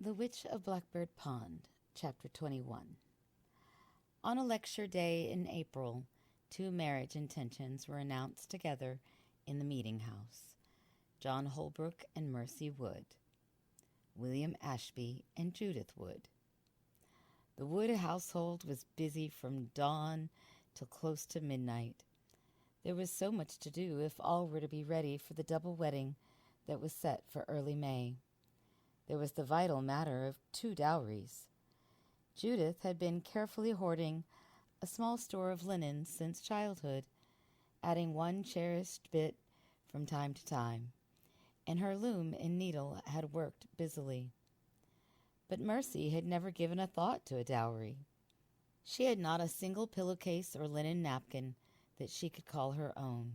The Witch of Blackbird Pond, Chapter 21. On a lecture day in April, 2 marriage intentions were announced together in the meeting house. John Holbrook and Mercy Wood. William Ashby and Judith Wood. The Wood household was busy from dawn till close to midnight. There was so much to do if all were to be ready for the double wedding that was set for early May. There was the vital matter of 2 dowries. Judith had been carefully hoarding a small store of linen since childhood, adding 1 cherished bit from time to time, and her loom and needle had worked busily. But Mercy had never given a thought to a dowry. She had not a single pillowcase or linen napkin that she could call her own.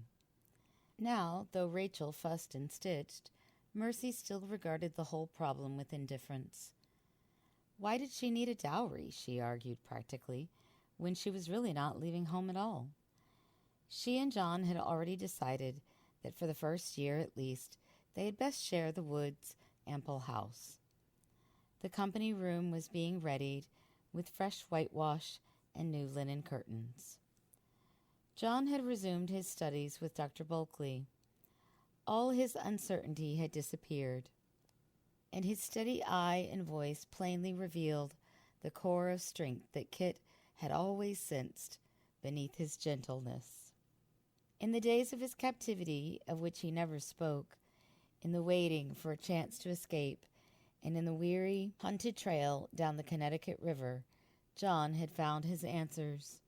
Now, though Rachel fussed and stitched, Mercy still regarded the whole problem with indifference. Why did she need a dowry, she argued practically, when she was really not leaving home at all? She and John had already decided that for the first year at least, they had best share the Woods' ample house. The company room was being readied with fresh whitewash and new linen curtains. John had resumed his studies with Dr. Bulkley. All his uncertainty had disappeared, and his steady eye and voice plainly revealed the core of strength that Kit had always sensed beneath his gentleness. In the days of his captivity, of which he never spoke, in the waiting for a chance to escape, and in the weary, hunted trail down the Connecticut River, John had found his answers.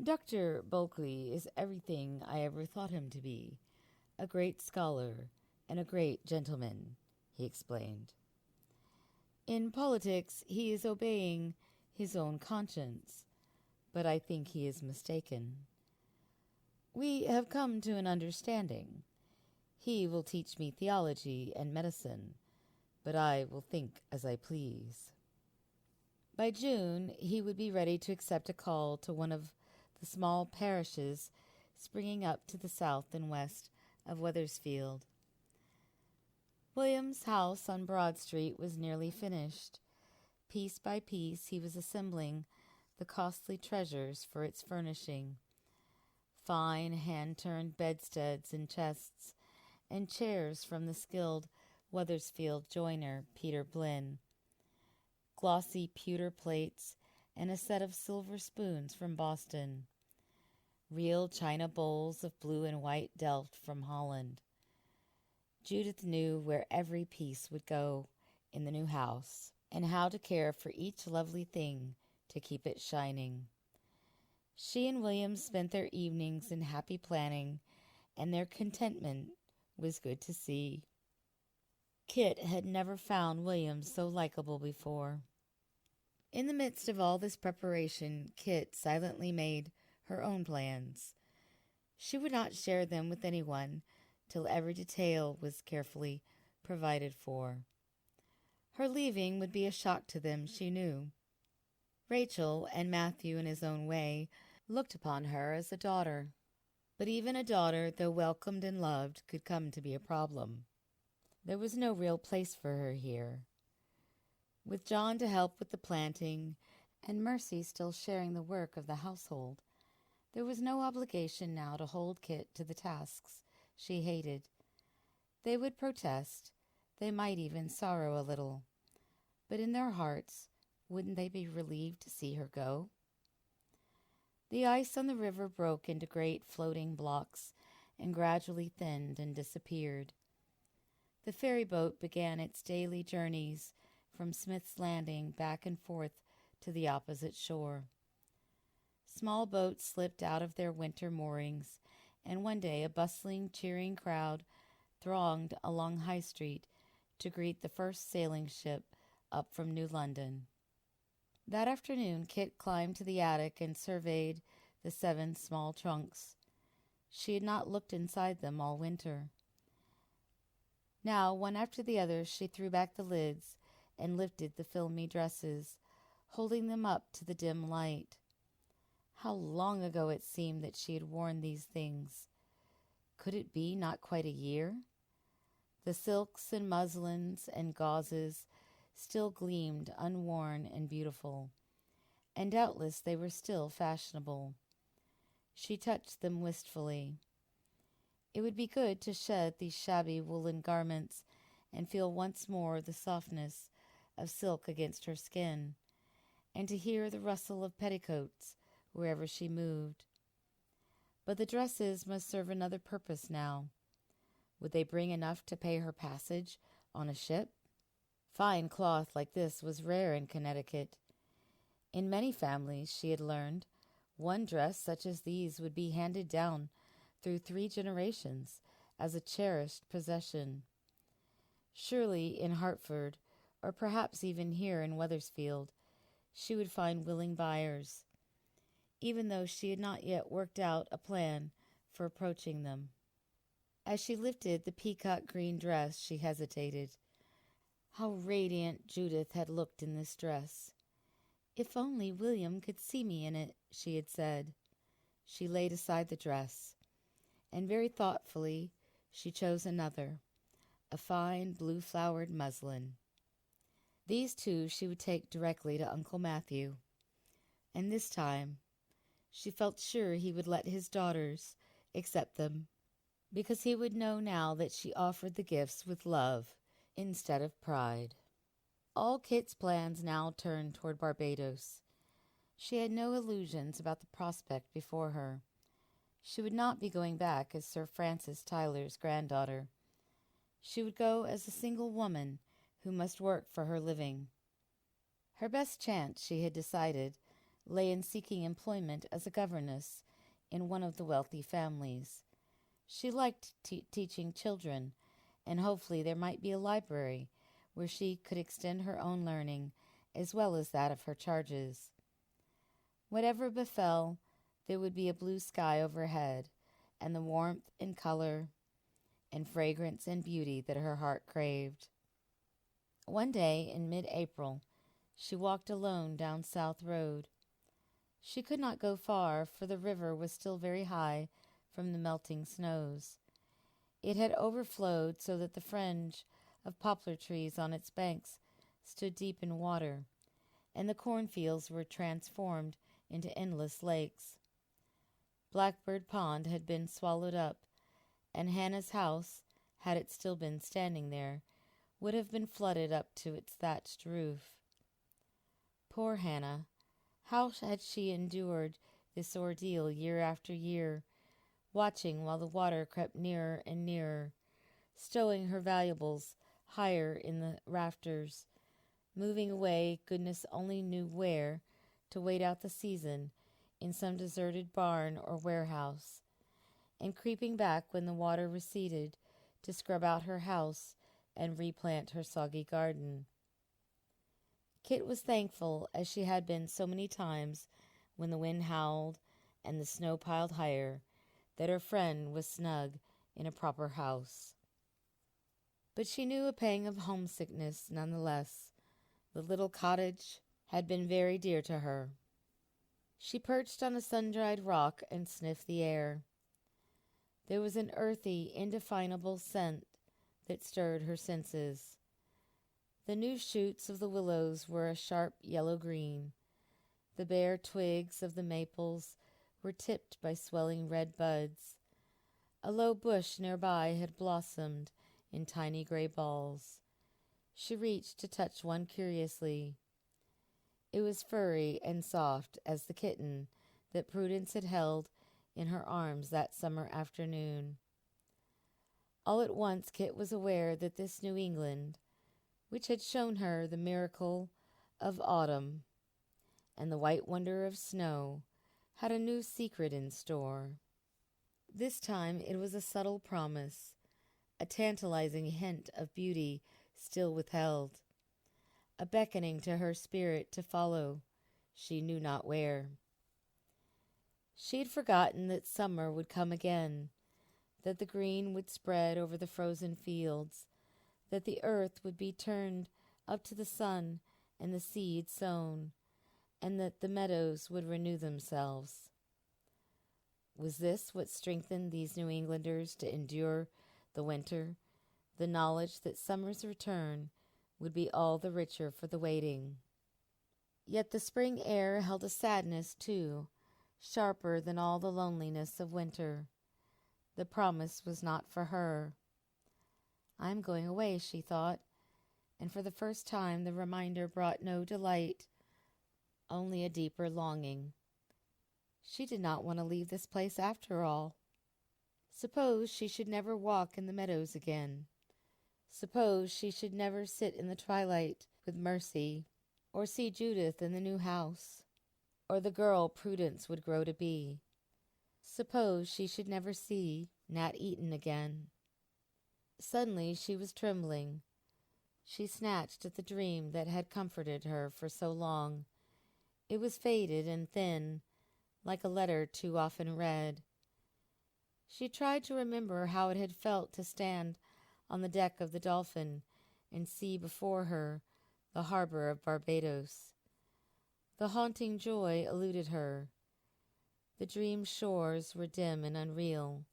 Dr. Bulkley is everything I ever thought him to be, a great scholar and a great gentleman, he explained. In politics, he is obeying his own conscience, but I think he is mistaken. We have come to an understanding. He will teach me theology and medicine, but I will think as I please. By June, he would be ready to accept a call to one of the small parishes springing up to the south and west of Wethersfield. William's house on Broad Street was nearly finished. Piece by piece he was assembling the costly treasures for its furnishing. Fine hand-turned bedsteads and chests, and chairs from the skilled Wethersfield joiner, Peter Blinn. Glossy pewter plates and a set of silver spoons from Boston. Real china bowls of blue and white Delft from Holland. Judith knew where every piece would go in the new house, and how to care for each lovely thing to keep it shining. She and William spent their evenings in happy planning, and their contentment was good to see. Kit had never found William so likable before. In the midst of all this preparation, Kit silently made her own plans. She would not share them with anyone till every detail was carefully provided for. Her leaving would be a shock to them, she knew. Rachel and Matthew, in his own way, looked upon her as a daughter. But even a daughter, though welcomed and loved, could come to be a problem. There was no real place for her here. With John to help with the planting, and Mercy still sharing the work of the household, there was no obligation now to hold Kit to the tasks she hated. They would protest, they might even sorrow a little, but in their hearts, wouldn't they be relieved to see her go? The ice on the river broke into great floating blocks and gradually thinned and disappeared. The ferry boat began its daily journeys from Smith's Landing back and forth to the opposite shore. Small boats slipped out of their winter moorings, and one day a bustling, cheering crowd thronged along High Street to greet the first sailing ship up from New London. That afternoon Kit climbed to the attic and surveyed the 7 small trunks. She had not looked inside them all winter. Now, one after the other, she threw back the lids and lifted the filmy dresses, holding them up to the dim light. How long ago it seemed that she had worn these things. Could it be not quite a year? The silks and muslins and gauzes still gleamed unworn and beautiful, and doubtless they were still fashionable. She touched them wistfully. It would be good to shed these shabby woolen garments and feel once more the softness of silk against her skin, and to hear the rustle of petticoats wherever she moved. But the dresses must serve another purpose now. Would they bring enough to pay her passage on a ship? Fine cloth like this was rare in Connecticut. In many families, she had learned, one dress such as these would be handed down through 3 generations as a cherished possession. Surely in Hartford, or perhaps even here in Wethersfield, she would find willing buyers, even though she had not yet worked out a plan for approaching them. As she lifted the peacock green dress, she hesitated. How radiant Judith had looked in this dress! If only William could see me in it, she had said. She laid aside the dress, and very thoughtfully she chose another, a fine blue-flowered muslin. These 2 she would take directly to Uncle Matthew, and this time she felt sure he would let his daughters accept them, because he would know now that she offered the gifts with love instead of pride. All Kit's plans now turned toward Barbados. She had no illusions about the prospect before her. She would not be going back as Sir Francis Tyler's granddaughter. She would go as a single woman who must work for her living. Her best chance, she had decided, lay in seeking employment as a governess in one of the wealthy families. She liked teaching children, and hopefully there might be a library where she could extend her own learning as well as that of her charges. Whatever befell, there would be a blue sky overhead, and the warmth and color and fragrance and beauty that her heart craved. One day in mid-April, she walked alone down South Road. She could not go far, for the river was still very high from the melting snows. It had overflowed so that the fringe of poplar trees on its banks stood deep in water, and the cornfields were transformed into endless lakes. Blackbird Pond had been swallowed up, and Hannah's house, had it still been standing there, would have been flooded up to its thatched roof. Poor Hannah! How had she endured this ordeal year after year, watching while the water crept nearer and nearer, stowing her valuables higher in the rafters, moving away goodness only knew where to wait out the season in some deserted barn or warehouse, and creeping back when the water receded to scrub out her house and replant her soggy garden. Kit was thankful, as she had been so many times when the wind howled and the snow piled higher, that her friend was snug in a proper house. But she knew a pang of homesickness none the less. The little cottage had been very dear to her. She perched on a sun-dried rock and sniffed the air. There was an earthy, indefinable scent that stirred her senses. The new shoots of the willows were a sharp yellow-green. The bare twigs of the maples were tipped by swelling red buds. A low bush nearby had blossomed in tiny gray balls. She reached to touch one curiously. It was furry and soft as the kitten that Prudence had held in her arms that summer afternoon. All at once Kit was aware that this New England, which had shown her the miracle of autumn and the white wonder of snow, had a new secret in store. This time it was a subtle promise, a tantalizing hint of beauty still withheld, a beckoning to her spirit to follow, she knew not where. She had forgotten that summer would come again, that the green would spread over the frozen fields, that the earth would be turned up to the sun and the seed sown, and that the meadows would renew themselves. Was this what strengthened these New Englanders to endure the winter, the knowledge that summer's return would be all the richer for the waiting. Yet the spring air held a sadness, too, sharper than all the loneliness of winter. The promise was not for her. "I am going away," she thought, and for the first time the reminder brought no delight, only a deeper longing. She did not want to leave this place after all. Suppose she should never walk in the meadows again. Suppose she should never sit in the twilight with Mercy, or see Judith in the new house, or the girl Prudence would grow to be. Suppose she should never see Nat Eaton again. Suddenly she was trembling. She snatched at the dream that had comforted her for so long. It was faded and thin, like a letter too often read. She tried to remember how it had felt to stand on the deck of the Dolphin and see before her the harbor of Barbados. The haunting joy eluded her. The dream shores were dim and unreal.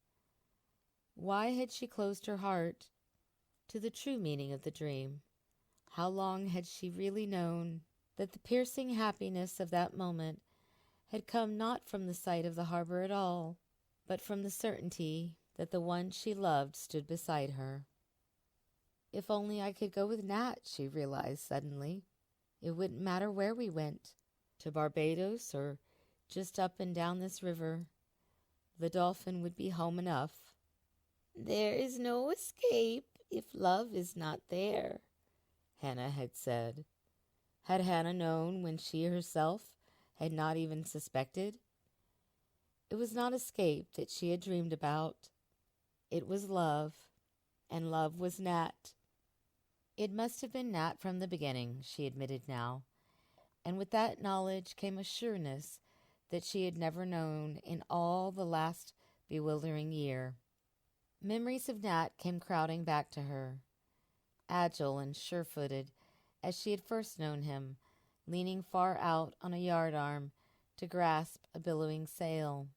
Why had she closed her heart to the true meaning of the dream? How long had she really known that the piercing happiness of that moment had come not from the sight of the harbor at all, but from the certainty that the one she loved stood beside her? If only I could go with Nat, she realized suddenly. It wouldn't matter where we went, to Barbados or just up and down this river. The Dolphin would be home enough. "There is no escape if love is not there," Hannah had said. Had Hannah known when she herself had not even suspected? It was not escape that she had dreamed about. It was love, and love was Nat. It must have been Nat from the beginning, she admitted now, and with that knowledge came a sureness that she had never known in all the last bewildering year. Memories of Nat came crowding back to her, agile and sure-footed as she had first known him, leaning far out on a yardarm to grasp a billowing sail,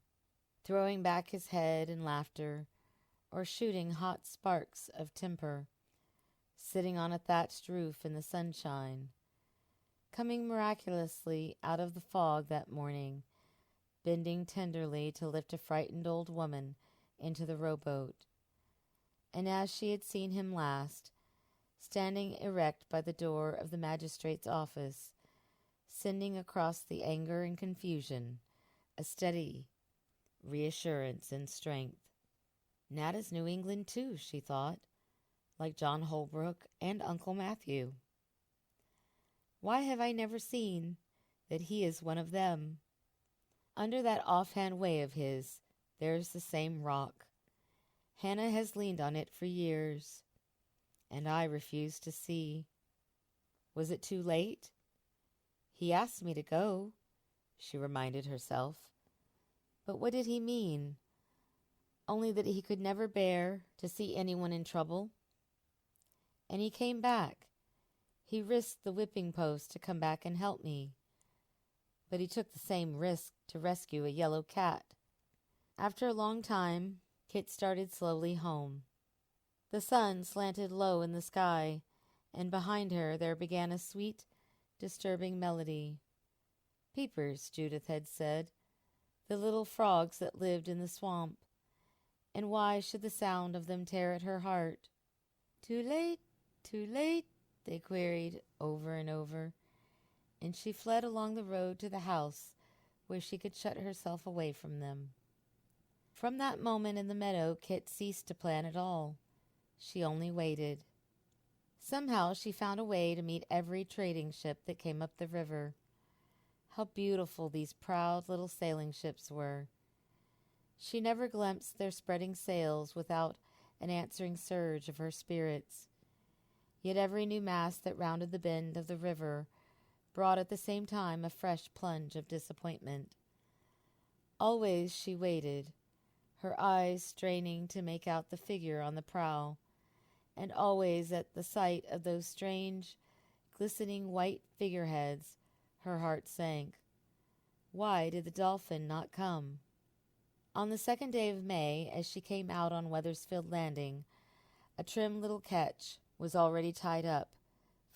throwing back his head in laughter, or shooting hot sparks of temper, sitting on a thatched roof in the sunshine, coming miraculously out of the fog that morning, bending tenderly to lift a frightened old woman into the rowboat. And as she had seen him last, standing erect by the door of the magistrate's office, sending across the anger and confusion a steady reassurance and strength. Nat is New England too, she thought, like John Holbrook and Uncle Matthew. Why have I never seen that he is one of them? Under that offhand way of his, there is the same rock. Hannah has leaned on it for years, and I refuse to see. Was it too late? He asked me to go, she reminded herself. But what did he mean? Only that he could never bear to see anyone in trouble? And he came back. He risked the whipping post to come back and help me. But he took the same risk to rescue a yellow cat. After a long time, Kit started slowly home. The sun slanted low in the sky, and behind her there began a sweet, disturbing melody. Peepers, Judith had said, the little frogs that lived in the swamp. And why should the sound of them tear at her heart? Too late, they queried over and over, and she fled along the road to the house where she could shut herself away from them. From that moment in the meadow, Kit ceased to plan at all. She only waited. Somehow she found a way to meet every trading ship that came up the river. How beautiful these proud little sailing ships were. She never glimpsed their spreading sails without an answering surge of her spirits. Yet every new mast that rounded the bend of the river brought at the same time a fresh plunge of disappointment. Always she waited, her eyes straining to make out the figure on the prow, and always at the sight of those strange, glistening white figureheads, her heart sank. Why did the Dolphin not come? On the 2nd day of May, as she came out on Wethersfield Landing, a trim little ketch was already tied up,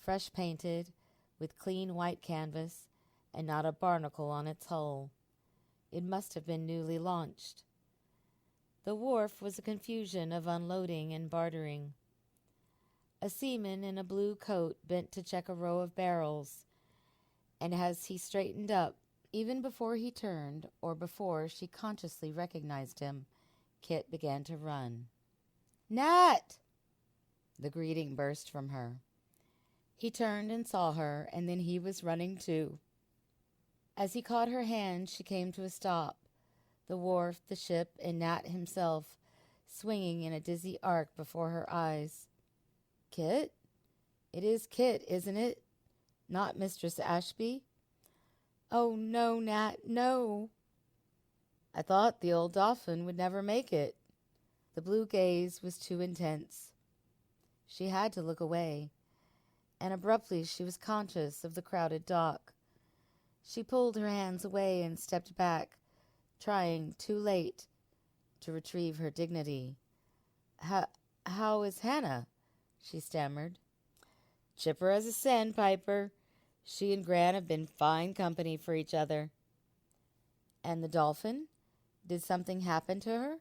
fresh painted, with clean white canvas, and not a barnacle on its hull. It must have been newly launched. The wharf was a confusion of unloading and bartering. A seaman in a blue coat bent to check a row of barrels, and as he straightened up, even before he turned or before she consciously recognized him, Kit began to run. "Nat!" The greeting burst from her. He turned and saw her, and then he was running too. As he caught her hand, she came to a stop, the wharf, the ship, and Nat himself swinging in a dizzy arc before her eyes. "Kit? It is Kit, isn't it? Not Mistress Ashby?" "Oh, no, Nat, no." "I thought the old Dauphin would never make it." The blue gaze was too intense. She had to look away, and abruptly she was conscious of the crowded dock. She pulled her hands away and stepped back, trying, too late, to retrieve her dignity. How is Hannah?" she stammered. "Chipper as a sandpiper. She and Gran have been fine company for each other." "And the Dolphin? Did something happen to her?"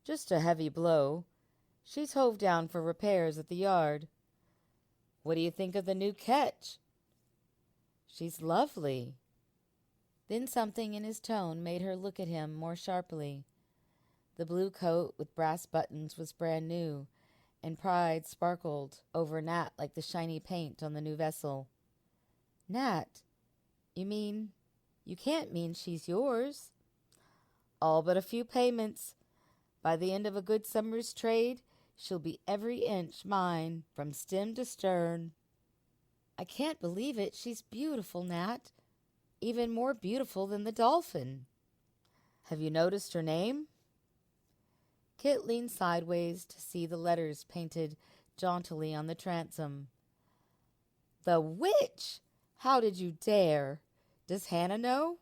"Just a heavy blow. She's hove down for repairs at the yard." "What do you think of the new ketch?" "She's lovely." Then something in his tone made her look at him more sharply. The blue coat with brass buttons was brand new, and pride sparkled over Nat like the shiny paint on the new vessel. "Nat, you can't mean she's yours?" "All but a few payments. By the end of a good summer's trade, she'll be every inch mine, from stem to stern." "I can't believe it. She's beautiful, Nat. Even more beautiful than the Dolphin." "Have you noticed her name?" Kit leaned sideways to see the letters painted jauntily on the transom. "The Witch! How did you dare? Does Hannah know?"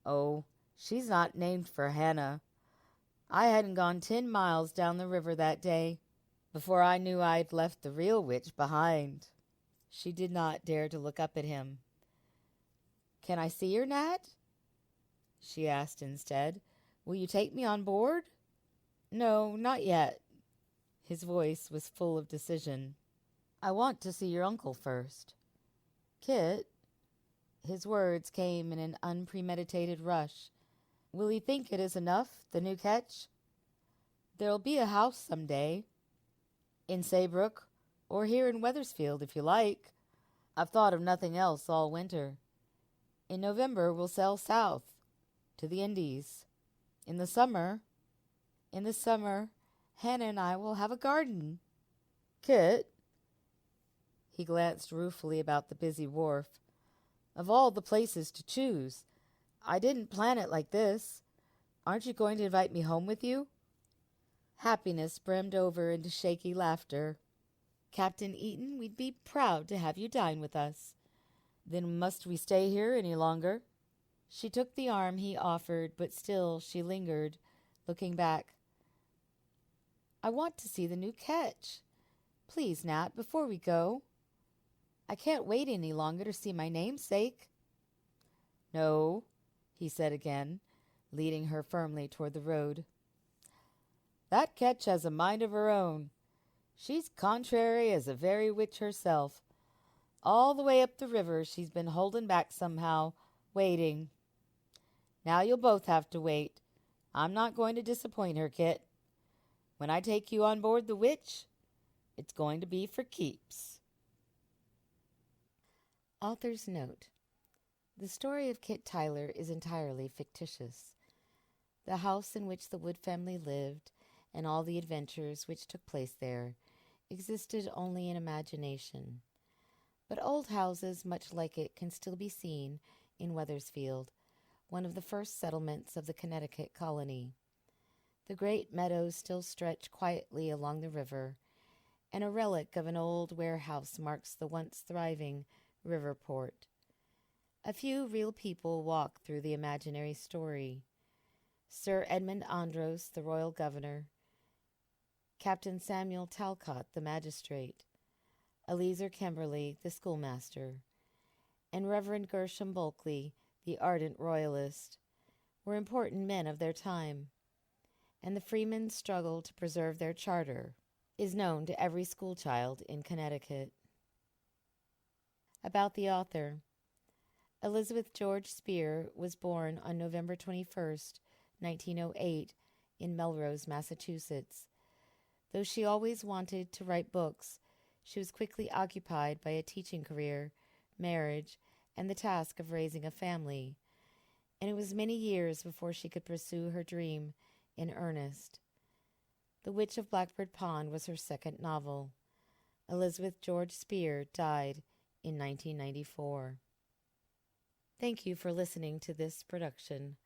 "Oh, she's not named for Hannah. I hadn't gone 10 miles down the river that day before I knew I'd left the real witch behind." She did not dare to look up at him. "Can I see her, Nat?" she asked instead. "Will you take me on board?" "No, not yet." His voice was full of decision. "I want to see your uncle first." "Kit," his words came in an unpremeditated rush, "will he think it is enough, the new ketch? There'll be a house some day. In Saybrook, or here in Wethersfield, if you like. I've thought of nothing else all winter. In November we'll sail south, to the Indies. In the summer, Hannah and I will have a garden." "Kit," he glanced ruefully about the busy wharf, "of all the places to choose, I didn't plan it like this. Aren't you going to invite me home with you?" Happiness brimmed over into shaky laughter. "Captain Eaton, we'd be proud to have you dine with us." "Then must we stay here any longer?" She took the arm he offered, but still she lingered, looking back. "I want to see the new ketch. Please, Nat, before we go. I can't wait any longer to see my namesake." "No," he said again, leading her firmly toward the road. "That ketch has a mind of her own. She's contrary as a very witch herself. All the way up the river she's been holding back somehow, waiting. Now you'll both have to wait. I'm not going to disappoint her, Kit. When I take you on board the Witch, it's going to be for keeps." Author's note: the story of Kit Tyler is entirely fictitious. The house in which the Wood family lived, and all the adventures which took place there, existed only in imagination. But old houses much like it can still be seen in Wethersfield, one of the first settlements of the Connecticut colony. The great meadows still stretch quietly along the river, and a relic of an old warehouse marks the once thriving river port. A few real people walk through the imaginary story. Sir Edmund Andros, the royal governor, Captain Samuel Talcott, the magistrate, Eliezer Kimberly, the schoolmaster, and Reverend Gershom Bulkley, the ardent royalist, were important men of their time, and the Freemen's struggle to preserve their charter is known to every schoolchild in Connecticut. About the author. Elizabeth George Speare was born on November 21st, 1908, in Melrose, Massachusetts. Though she always wanted to write books, she was quickly occupied by a teaching career, marriage, and the task of raising a family, and it was many years before she could pursue her dream in earnest. The Witch of Blackbird Pond was her second novel. Elizabeth George Speare died in 1994. Thank you for listening to this production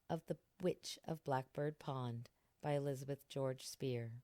of The Witch of Blackbird Pond by Elizabeth George Speare.